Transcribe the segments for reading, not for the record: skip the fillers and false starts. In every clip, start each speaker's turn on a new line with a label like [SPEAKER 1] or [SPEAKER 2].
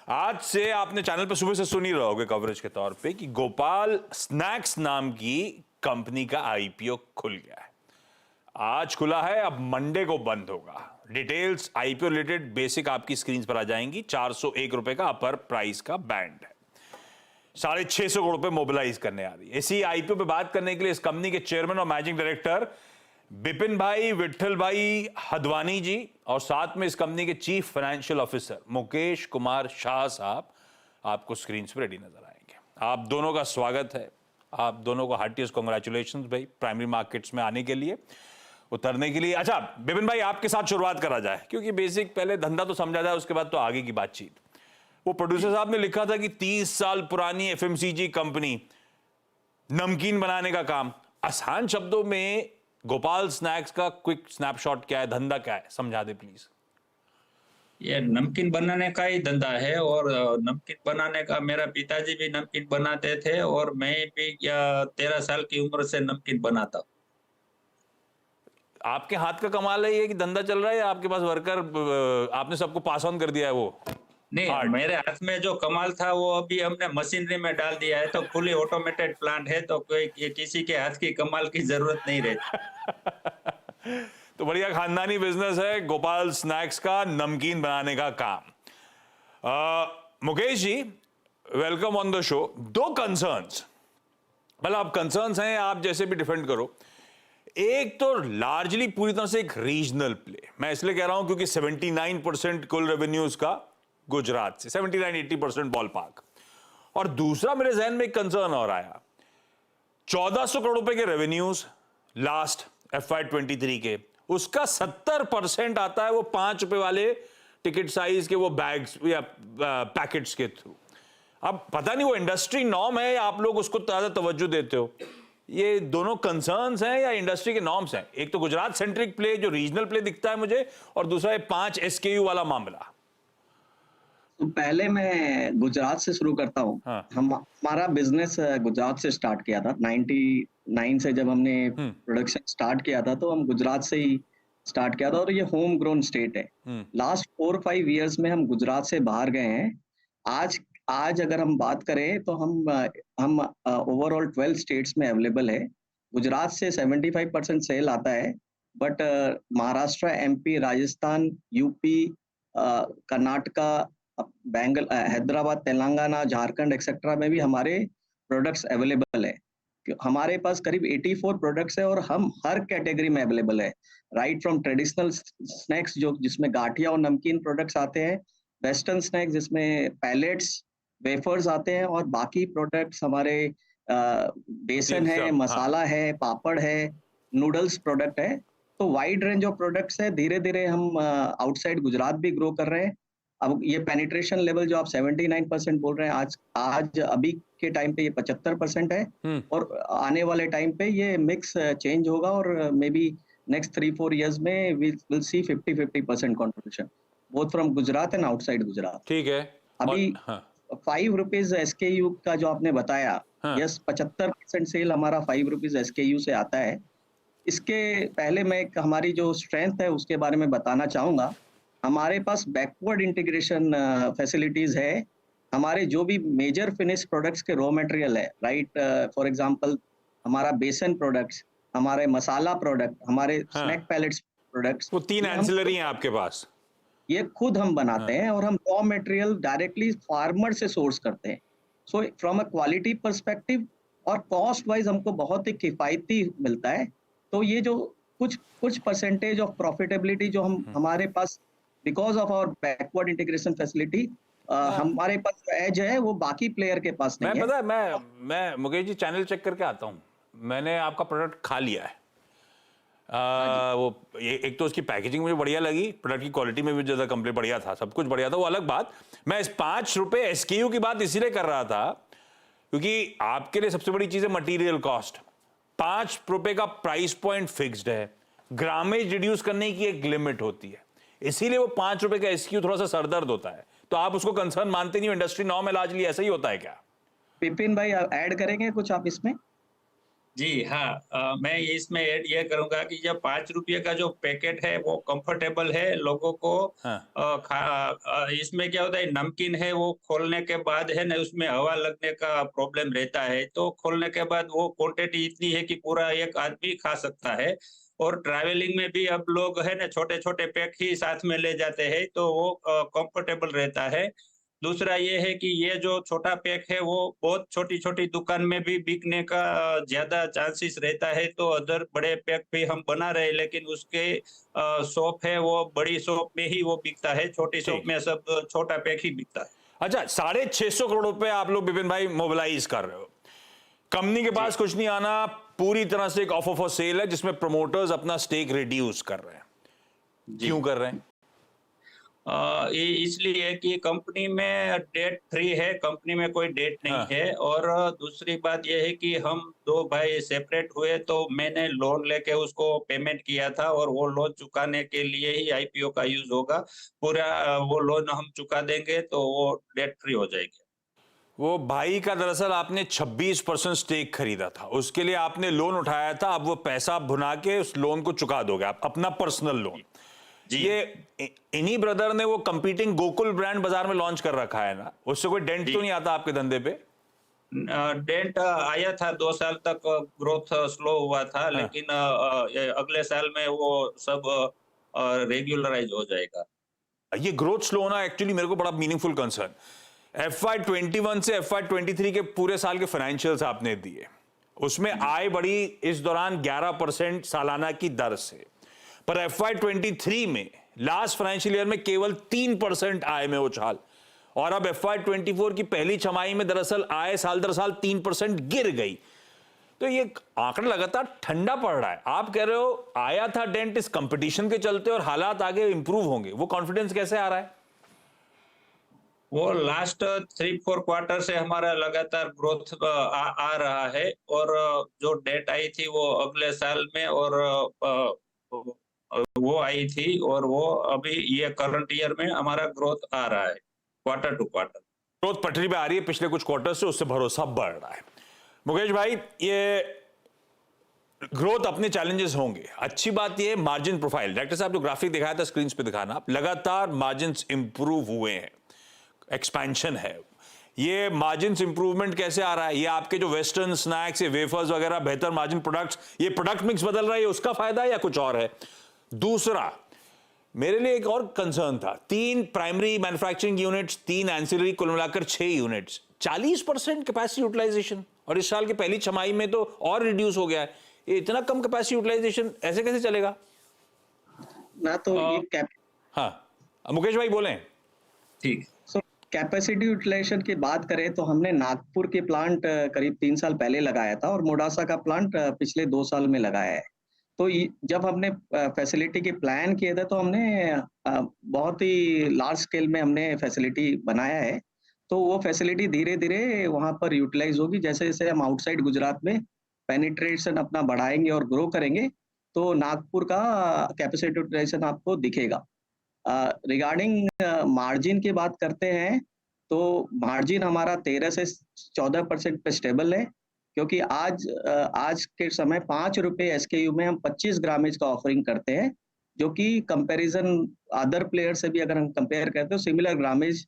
[SPEAKER 1] आज से आपने चैनल पर सुबह से सुन ही रहोगे कवरेज के तौर पे कि गोपाल स्नैक्स नाम की कंपनी का आईपीओ खुल गया है। आज खुला है, अब मंडे को बंद होगा। डिटेल्स आईपीओ रिलेटेड बेसिक आपकी स्क्रीन पर आ जाएंगी। 401 रुपए का अपर प्राइस का बैंड है, 650 करोड़ रुपए मोबिलाइज करने आ रही है। इसी आईपीओ पे बात करने के लिए इस कंपनी के चेयरमैन और मैनेजिंग डायरेक्टर बिपिन भाई विट्ठल भाई हदवानी जी और साथ में इस कंपनी के chief financial officer Mukesh Kumar Shah साहब आपको स्क्रीन पर रेडी नजर आएंगे। आप दोनों का स्वागत है, आप दोनों को हार्टिएस्ट कांग्रेचुलेशंस भाई प्राइमरी मार्केट्स में आने के लिए, उतरने के लिए। अच्छा बिपिन भाई, आपके साथ शुरुआत करा जाए क्योंकि बेसिक पहले धंधा तो समझा जाए, उसके बाद तो आगे की बातचीत। वो प्रोड्यूसर साहब ने लिखा था कि 30 साल पुरानी एफएमसीजी कंपनी, नमकीन बनाने का काम। आसान शब्दों में गोपाल स्नैक्स का क्विक स्नैपशॉट क्या है, धंधा क्या है, समझा दे प्लीज।
[SPEAKER 2] ये नमकीन बनाने का ही धंधा है और नमकीन बनाने का मेरा पिताजी भी नमकीन बनाते थे और मैं भी 13 साल की उम्र से नमकीन बनाता हूँ।
[SPEAKER 1] आपके हाथ का कमाल है ये कि धंधा चल रहा है या आपके पास वर्कर आपने सबको पास ऑन कर दिया है? वो
[SPEAKER 2] नहीं, मेरे हाथ में जो कमाल था वो अभी हमने मशीनरी में डाल दिया है, तो फुली ऑटोमेटेड प्लांट है, तो कोई किसी के हाथ की कमाल की जरूरत नहीं रहती।
[SPEAKER 1] तो बढ़िया खानदानी बिजनेस है गोपाल स्नैक्स का, नमकीन बनाने का काम। Mukesh ji, welcome on the show. दो कंसर्न्स, मतलब आप कंसर्न्स हैं, आप जैसे भी डिफेंड करो। एक तो लार्जली पूरी तरह से एक रीजनल प्ले, मैं इसलिए कह रहा हूं क्योंकि 79% कुल रेवेन्यूज का गुजरात से, 79-80% बॉल पार्क। और दूसरा मेरे जहन में एक कंसर्न और आया, 1400 करोड़ रुपए के रेवेन्यूज लास्ट FY23 के, उसका 70% आता है वो 5 रुपए वाले टिकट साइज के वो बैग्स या पैकेट्स के थ्रू। अब पता नहीं वो इंडस्ट्री नॉर्म है या आप लोग उसको ज्यादा तवज्जो देते हो। ये दोनों कंसर्न्स हैं या इंडस्ट्री के नॉर्म्स हैं? एक तो गुजरात सेंट्रिक प्ले जो रीजनल प्ले दिखता है मुझे, और दूसरा है 5 SKU वाला मामला।
[SPEAKER 3] तो पहले मैं गुजरात से शुरू करता हूँ।
[SPEAKER 1] हाँ।
[SPEAKER 3] हमारा बिजनेस गुजरात से स्टार्ट किया था 99 से, जब हमने प्रोडक्शन स्टार्ट किया था तो हम गुजरात से ही स्टार्ट किया था और ये होम ग्रोन स्टेट है। लास्ट 4-5 इयर्स में हम गुजरात से बाहर गए हैं। आज अगर हम बात करें तो हम ओवरऑल 12 स्टेट्स में अवेलेबल है। गुजरात से 75% सेल आता है, but Maharashtra, MP, Rajasthan, UP, Karnataka, Hyderabad, Telangana, Jharkhand etcetera में भी हमारे प्रोडक्ट्स अवेलेबल है। हमारे पास करीब 84 प्रोडक्ट्स है और हम हर कैटेगरी में अवेलेबल है, राइट फ्रॉम ट्रेडिशनल स्नैक्स जो जिसमें गाठिया और नमकीन प्रोडक्ट्स आते हैं, वेस्टर्न स्नैक्स जिसमें पैलेट्स, वेफर्स आते हैं, और बाकी प्रोडक्ट्स हमारे बेसन है, मसाला है, पापड़ है, नूडल्स प्रोडक्ट है। तो वाइड रेंज ऑफ प्रोडक्ट्स है। धीरे धीरे हम आउटसाइड गुजरात भी ग्रो कर रहे हैं। अब ये पेनिट्रेशन लेवल जो आप 79% बोल रहे हैं, आज अभी के टाइम पे ये 75% है और आने वाले टाइम पे ये मिक्स चेंज होगा और मे बी नेक्स्ट 3-4 इयर्स में will see 50-50% contribution both from Gujarat and outside Gujarat.
[SPEAKER 1] ठीक है।
[SPEAKER 3] अभी 5 रुपीज SKU का जो आपने बताया, यस, 75% सेल हमारा 5 रुपीज SKU से आता है। इसके पहले मैं हमारी जो स्ट्रेंथ है उसके बारे में बताना चाहूंगा। हमारे पास बैकवर्ड इंटीग्रेशन फैसिलिटीज है। हमारे जो भी मेजर फिनिश प्रोडक्ट्स के रॉ मटेरियल है, राइट, फॉर एग्जांपल हमारा बेसन प्रोडक्ट्स, हमारे मसाला प्रोडक्ट, हमारे स्नैक पैलेट्स प्रोडक्ट्स,
[SPEAKER 1] वो 3 एंसिलरी हैं आपके पास।
[SPEAKER 3] ये खुद हम बनाते हैं और हम रॉ मटेरियल डायरेक्टली फार्मर से सोर्स करते हैं। So from a quality perspective और कॉस्ट वाइज हमको बहुत ही किफायती मिलता है। तो ये जो कुछ परसेंटेज ऑफ प्रॉफिटेबिलिटी जो हमारे पास because of our backward integration facility, हमारे पास एज है, वो बाकी प्लेयर के पास नहीं है।
[SPEAKER 1] पता है, मैं मुकेश जी चैनल चेक करके आता हूँ, मैंने आपका प्रोडक्ट खा लिया है। वो एक तो उसकी पैकेजिंग मुझे बढ़िया लगी, प्रोडक्ट की क्वालिटी में भी ज्यादा कंप्लीट बढ़िया था, सब कुछ बढ़िया था, वो अलग बात। मैं इस 5 रुपए SKU की बात इसीलिए कर रहा था क्योंकि आपके लिए सबसे बड़ी चीज है मटीरियल कॉस्ट। 5 रुपए का प्राइस पॉइंट फिक्स्ड है, ग्रामेज रिड्यूस करने की एक लिमिट होती है, इसीलिए वो 5 रुपए का SKU थोड़ा सा सरदर्द होता है। तो आप उसको कंसर्न मानते नहीं हो? इंडस्ट्री नॉर्म है लार्जली ऐसा ही होता है क्या?
[SPEAKER 3] विपिन भाई ऐड करेंगे कुछ आप इसमें?
[SPEAKER 2] जी हाँ, मैं इसमें ऐड ये करूंगा कि जब 5 रुपये का जो पैकेट है वो कंफर्टेबल है लोगों को।
[SPEAKER 1] हाँ,
[SPEAKER 2] इसमें क्या होता है, नमकीन है वो खोलने के बाद है ना उसमें हवा लगने का प्रॉब्लम रहता है, तो खोलने के बाद वो क्वांटिटी इतनी है कि पूरा एक आदमी खा सकता है। और ट्रैवलिंग में भी अब लोग है ना छोटे छोटे पैक ही साथ में ले जाते हैं, तो वो कंफर्टेबल रहता है। दूसरा ये है कि ये जो छोटा पैक है वो बहुत छोटी-छोटी दुकान में भी बिकने का ज़्यादा चांसेस रहता है, तो अदर बड़े पैक भी हम बना रहे हैं, लेकिन उसके शॉप है वो बड़ी शॉप में ही वो बिकता है, छोटी शॉप
[SPEAKER 1] ठीक।
[SPEAKER 2] में सब छोटा पैक ही बिकता है।
[SPEAKER 1] अच्छा, 650 करोड़ रुपए आप लोग विपिन भाई मोबिलाइज कर रहे हो। कंपनी के
[SPEAKER 2] जी।
[SPEAKER 1] पास कुछ नहीं आना, पूरी तरह से एक ऑफर फॉर सेल है जिसमें प्रमोटर्स अपना स्टेक रिड्यूस कर रहे हैं।
[SPEAKER 2] जी।
[SPEAKER 1] क्यों कर रहे हैं?
[SPEAKER 2] ये इसलिए कि कंपनी में डेट फ्री है, कंपनी में कोई डेट नहीं
[SPEAKER 1] हाँ।
[SPEAKER 2] है। और दूसरी बात ये है कि हम दो भाई सेपरेट हुए तो मैंने लोन लेके उसको पेमेंट किया था, और वो लोन चुकाने के लिए ही आईपीओ का यूज होगा। पूरा वो लोन हम चुका देंगे तो वो डेट फ्री हो जाएगी।
[SPEAKER 1] वो भाई का दरअसल आपने 26% स्टेक खरीदा था, उसके लिए आपने लोन उठाया था। अब वो पैसा भुना के उस लोन को चुका दोगे आप, अपना पर्सनल लोन।
[SPEAKER 2] जी।
[SPEAKER 1] ये इन्हीं ब्रदर ने वो कंपीटिंग गोकुल ब्रांड बाजार में लॉन्च कर रखा है ना, उससे कोई डेंट
[SPEAKER 2] जी।
[SPEAKER 1] तो नहीं आता आपके धंधे पे?
[SPEAKER 2] डेंट आया था, 2 साल तक ग्रोथ स्लो हुआ था,
[SPEAKER 1] हाँ।
[SPEAKER 2] लेकिन ये अगले साल में वो सब रेगुलराइज हो जाएगा।
[SPEAKER 1] ये ग्रोथ स्लो होना एक्चुअली मेरे को बड़ा मीनिंगफुल कंसर्न। FY21 से FY23 के पूरे साल के फाइनेंशियल्स आपने दिए, उसमें आय बढ़ी इस दौरान 11% सालाना की दर से। पर FY23 में लास्ट फाइनेंशियल ईयर में केवल 3% आय में उछाल, और अब FY24 की पहली छमाही में दरअसल आय साल दर साल 3% गिर गई। तो ये आंकड़ा लगातार ठंडा पड़ रहा है। आप कह रहे हो आया था डेंट इस कंपटीशन के चलते और हालात आगे इंप्रूव होंगे, वो कॉन्फिडेंस कैसे आ रहा है?
[SPEAKER 2] वो लास्ट 3-4 क्वार्टर से हमारा लगातार ग्रोथ आ रहा है। और जो डेट आई थी वो अगले साल में, और वो आई थी, और वो अभी ये करंट ईयर में हमारा ग्रोथ आ रहा है क्वार्टर टू क्वार्टर।
[SPEAKER 1] ग्रोथ पटरी पे आ रही है पिछले कुछ क्वार्टर से, उससे भरोसा बढ़ रहा है। मुकेश भाई, ये ग्रोथ अपने चैलेंजेस होंगे, अच्छी बात ये मार्जिन प्रोफाइल, डायरेक्टर साहब जो ग्राफिक दिखाया था स्क्रीन पे दिखाना, लगातार मार्जिन इंप्रूव हुए हैं, एक्सपेंशन है। ये मार्जिन इंप्रूवमेंट कैसे आ रहा है? ये आपके जो वेस्टर्न स्नैक्स, ये वेफर्स वगैरह, बेहतर मार्जिन प्रोडक्ट्स, ये प्रोडक्ट मिक्स बदल रहा है, उसका फायदा है या कुछ और है? दूसरा, मेरे लिए एक और कंसर्न था, 3 प्राइमरी मैन्युफैक्चरिंग यूनिट्स, 3 एंसिलरी, कुल मिलाकर 6 यूनिट्स, 40% कैपेसिटी यूटिलाइजेशन, और इस साल की पहली छमाही में तो और रिड्यूस हो गया है। ये इतना कम कैपेसिटी यूटिलाइजेशन ऐसे कैसे चलेगा?
[SPEAKER 3] ना तो ये कैप
[SPEAKER 1] हाँ, मुकेश भाई बोलें।
[SPEAKER 2] ठीक।
[SPEAKER 3] सो कैपेसिटी यूटिलाइजेशन की बात करें तो हमने नागपुर के प्लांट करीब 3 साल पहले लगाया था, और मोडासा का प्लांट पिछले 2 साल में लगाया है। तो जब हमने फैसिलिटी के प्लान किए थे तो हमने बहुत ही लार्ज स्केल में हमने फैसिलिटी बनाया है। तो वो फैसिलिटी धीरे धीरे वहाँ पर यूटिलाइज होगी। जैसे जैसे हम आउटसाइड गुजरात में पेनिट्रेशन अपना बढ़ाएंगे और ग्रो करेंगे, तो नागपुर का कैपेसिटी यूटिलाइजेशन आपको दिखेगा। रिगार्डिंग मार्जिन की बात करते हैं, तो मार्जिन हमारा 13 से 14% पे स्टेबल है, क्योंकि आज के समय 5 रुपए एसकेयू में हम 25 ग्रामेज का ऑफरिंग करते हैं, जो कि कंपैरिजन अदर प्लेयर से भी अगर हम कंपेयर करते हैं तो सिमिलर ग्रामेज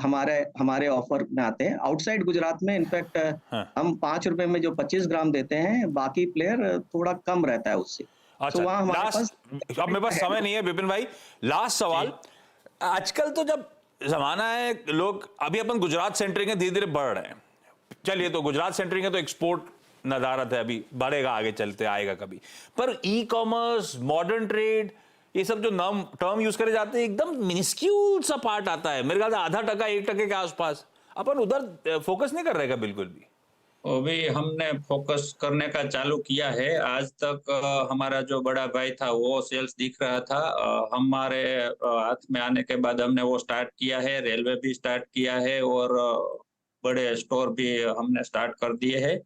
[SPEAKER 3] हमारे हमारे ऑफर में आते हैं। आउटसाइड गुजरात में इनफैक्ट
[SPEAKER 1] हाँ।
[SPEAKER 3] हम 5 रुपए में जो 25 ग्राम देते हैं, बाकी प्लेयर थोड़ा कम रहता है उससे।
[SPEAKER 1] अच्छा,
[SPEAKER 3] तो वहाँ हमारे पास
[SPEAKER 1] लास्ट, अब मेरे पास समय नहीं है विपिन भाई, लास्ट सवाल। आजकल तो जब जमाना है, लोग अभी अपन गुजरात सेंटरिंग है, धीरे धीरे बढ़ रहे हैं। चलिए, तो गुजरात सेंटरिंग है तो एक्सपोर्ट नदारत है, अभी बढ़ेगा, आगे चलते आएगा कभी। पर ई कॉमर्स, मॉडर्न ट्रेड, ये सब जो नाम टर्म यूज करे जाते हैं, एकदम मिनिस्क्यूल सा पार्ट आता है, मेरे ख्याल से आधा टका 1% के आसपास। अपन उधर फोकस नहीं कर रहेगा बिल्कुल भी?
[SPEAKER 2] अभी हमने फोकस करने का चालू किया है। आज तक हमारा जो बड़ा भाई था वो सेल्स दिख रहा था। हमारे हाथ में आने के बाद हमने वो स्टार्ट किया है, रेलवे भी स्टार्ट किया है, और बड़े स्टोर भी हमने स्टार्ट कर दिए हैं।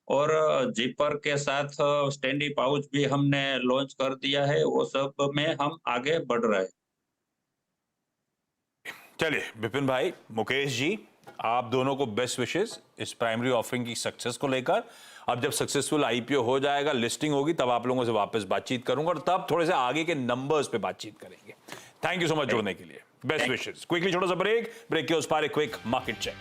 [SPEAKER 2] और जिपर के साथ स्टैंडी पाउच भी हमने लॉन्च कर दिया है। वो सब में हम आगे बढ़ रहे हैं।
[SPEAKER 1] चलिए विपिन भाई, मुकेश जी, आप दोनों को बेस्ट विशेस इस प्राइमरी ऑफरिंग की सक्सेस को लेकर। अब जब सक्सेसफुल आईपीओ हो जाएगा, लिस्टिंग होगी, तब आप लोगों से वापस बातचीत करूंगा और तब थोड़े से आगे के नंबर्स पे बातचीत करेंगे। थैंक यू सो मच जुड़ने के लिए, बेस्ट विशेस। क्विकली छोटा सा ब्रेक के उस पार एक क्विक मार्केट चेक।